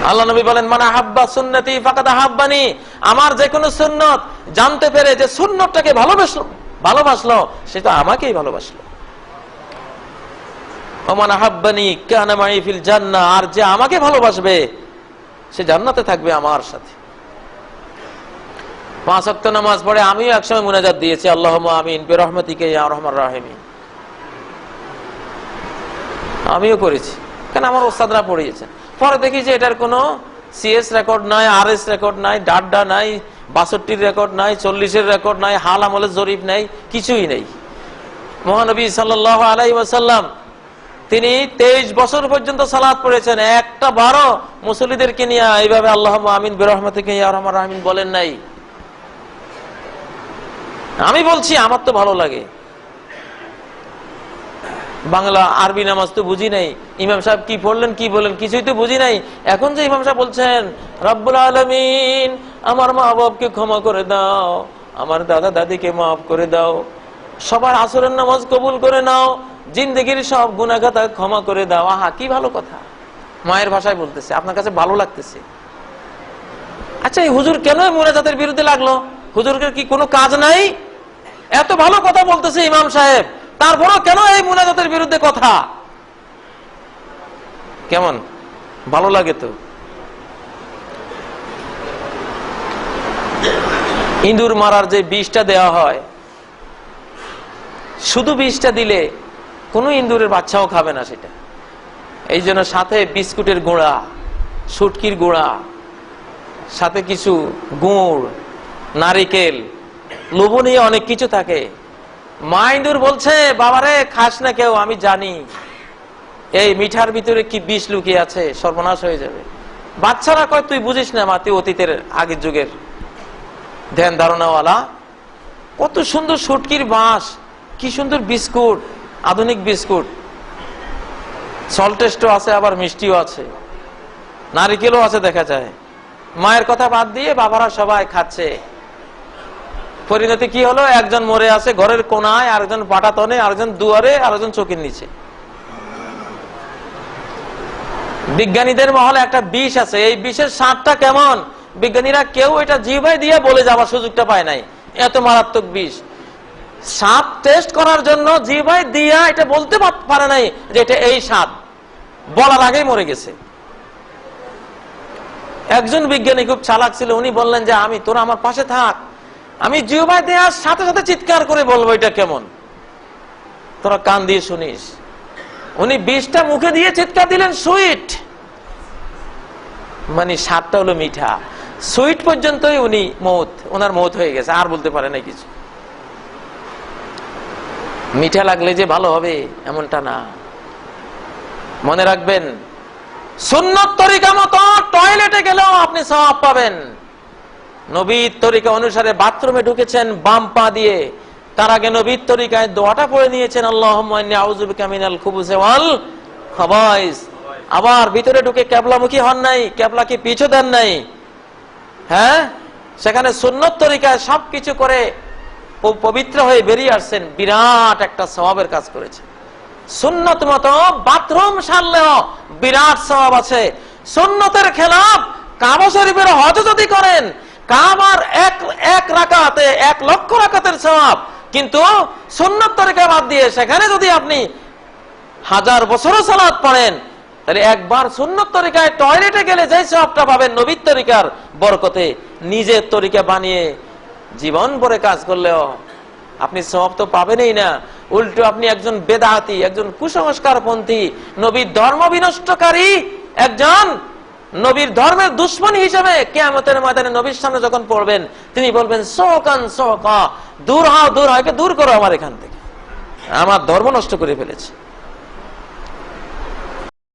আল্লাহ নবী বলেন, মান আহাব্বা সুন্নতি ফাকাদ আহাব্বানি, আমার যে কোনো সুন্নত জানতে পেরে যে সুন্নতটাকে ভালোবাসলো সে তো আমাকেই ভালোবাসলো। ওমান আহাব্বানি কানা মাই ফিল জান্নাহ, আর যে আমাকে ভালোবাসবে সে জান্নাতে থাকবে আমার সাথে। 5 ওয়াক্ত নামাজ পড়ে আমিও একসময় মুনাজাত দিয়েছি, আল্লাহুম্মা আমিন বিরহমাতিকা ইয়া আরহামার রাহিমিন, আমিও করেছি, কারণ আমার ওস্তাদরা পড়িয়েছেন। পরে দেখি যে এটার কোনো সিএস রেকর্ড নাই, আরএস রেকর্ড নাই, ডাড্ডা নাই, 62 রেকর্ড নাই, 40 রেকর্ড নাই, হাল আমলের জরিপ নাই, কিছুই নেই। মহানবী সাল্লাল্লাহু আলাইহি ওয়াসাল্লাম তিনি 23 বছর পর্যন্ত সালাত পড়েছেন, একটা বারো মুসল্লিদেরকে নিয়ে এইভাবে আল্লাহুম্মা আমিন বিরহমাতিকা ইয়া আরহামার রাহিমিন বলেন নাই। আমি বলছি আমার তো ভালো লাগে, বাংলা আরবি নামাজ তো বুঝি নাই, ইমাম সাহেব কি পড়লেন কি বলেন কিছুই তো বুঝি নাই। এখন যে ইমাম সাহেব বলছেন রব্বুল আলামিন আমার মা বাবাকে ক্ষমা করে দাও, আমার দাদা দাদিকে মাফ করে দাও, সবার আসরের নামাজ কবুল করে নাও, জিন্দেগির সব গুনাহ খাতা ক্ষমা করে দাও, আহা কি ভালো কথা, মায়ের ভাষায় বলতেছে, আপনার কাছে ভালো লাগতেছে। আচ্ছা এই হুজুর কেন মুনাজাতের বিরুদ্ধে লাগলো? হুজুরের কি কোনো কাজ নাই? এত ভালো কথা বলতেছে ইমাম সাহেব, তারপরও কেন এই মুনাজাতের বিরুদ্ধে কথা? কেমন ভালো লাগে তো। ইঁদুর মারার যে বিষটা দেওয়া হয়, শুধু বিষটা দিলে কোনো ইঁদুরের বাচ্চাও খাবে না সেটা, এই জন্য সাথে বিস্কুটের গুঁড়া, শুটকির গুঁড়া, সাথে কিছু গুড়, নারিকেল, লবণীয় অনেক কিছু থাকে। মা ইঁদুর বলছে বাবারে খাস না কেউ, আমি জানি এই মিঠার ভিতরে কি বিষ লুকিয়ে আছে, সর্বনাশ হয়ে যাবে। বাচ্চারা কয় তুই বুঝিস না মা, তুই অতীতের আগের যুগের ধ্যান ধারণাওয়ালা, কত সুন্দর শুটকির বাঁশ, কি সুন্দর বিস্কুট, আধুনিক বিস্কুট, সল্ট টেস্টও আছে, আবার মিষ্টিও আছে, নারিকেলও আছে দেখা যায়। মায়ের কথা বাদ দিয়ে বাবারা সবাই খাচ্ছে। পরিণতি কি হলো? একজন মরে আছে ঘরের কোনায়, আরেকজন পাটাতনে, আরেকজন দুয়ারে, আরেকজন চোখের নিচে। বিজ্ঞানীদের মহলে একটা বিষ আছে, এই বিষের স্বাদটা কেমন বিজ্ঞানীরা কেউ এটা জিহ্বায় দিয়ে বলে যাওয়ার সুযোগটা পায় নাই, এত মারাত্মক বিষ। স্বাদ টেস্ট করার জন্য জিহ্বায় দিয়া এটা বলতে পারে নাই যে এটা এই স্বাদ, বলার আগেই মরে গেছে। একজন বিজ্ঞানী খুব চালাক ছিল, উনি বললেন যে আমি তোরা আমার পাশে থাক, আমি জিহ্বায় দেওয়ার সাথে সাথে চিৎকার করে বলবো এটা কেমন, তোরা কান দিয়ে শুনিস। উনি বিষটা মুখে দিয়ে চিৎকার দিলেন সুইট, মানে স্বাদটা হলো মিঠা, সুইট পর্যন্তই উনি ওনার মৌত হয়ে গেছে, আর বলতে পারে না কিছু। মিঠা লাগলে যে ভালো হবে এমনটা না, মনে রাখবেন সুন্নত তরিকা মতো টয়লেটে গেলেও আপনি সওয়াব পাবেন। নবীর তরিকা অনুসারে বাথরুমে ঢুকেছেন বাম পা দিয়ে, তার আগে নবীর তরিকায় দোয়াটা পড়ে নিয়েছেন আল্লাহুম্মা ইন্নী আউযু বিকা মিনাল খুবুসি ওয়াল খাবাইস। আবার ভিতরে ঢুকে কিবলামুখী হন নাই, কিবলাকে পিছু দেন নাই, হ্যাঁ, সেখানে সুন্নত তরিকায় সবকিছু করে পবিত্র হয়ে বেরিয়ে আসছেন, বিরাট একটা সওয়াবের কাজ করেছেন। সুন্নত মতো বাথরুম সারলেও বিরাট সওয়াব আছে। সুন্নতের খেলাফ কাবা শরীফের হজ যদি করেন, কাবার এক রাকাতে 1 লক্ষ রাকাতের সওয়াব, কিন্তু সুন্নত তরিকা বাদ দিয়ে সেখানে যদি আপনি 1000 বছরও সালাত পড়েন, তাহলে একবার সুন্নত তরিকায় টয়লেটে গেলে যে সওয়াবটা পাবেন নবীর তরিকার বরকতে, নিজের তরিকা বানিয়ে জীবন ভরে কাজ করলেও আপনি সওয়াব তো পাবেনই না, উল্টো আপনি একজন বেদাতি, একজন কুসংস্কারপন্থী, নবীর ধর্ম বিনষ্টকারী, একজন নবীর ধর্মের দুশ্মন হিসেবে কিয়ামতের ময়দানে নবীর সামনে যখন পড়বেন, তিনি বলবেন সোকান সোকা, দূর হও, দূর হয়, দূর করো আমার এখান থেকে, আমার ধর্ম নষ্ট করে ফেলেছে।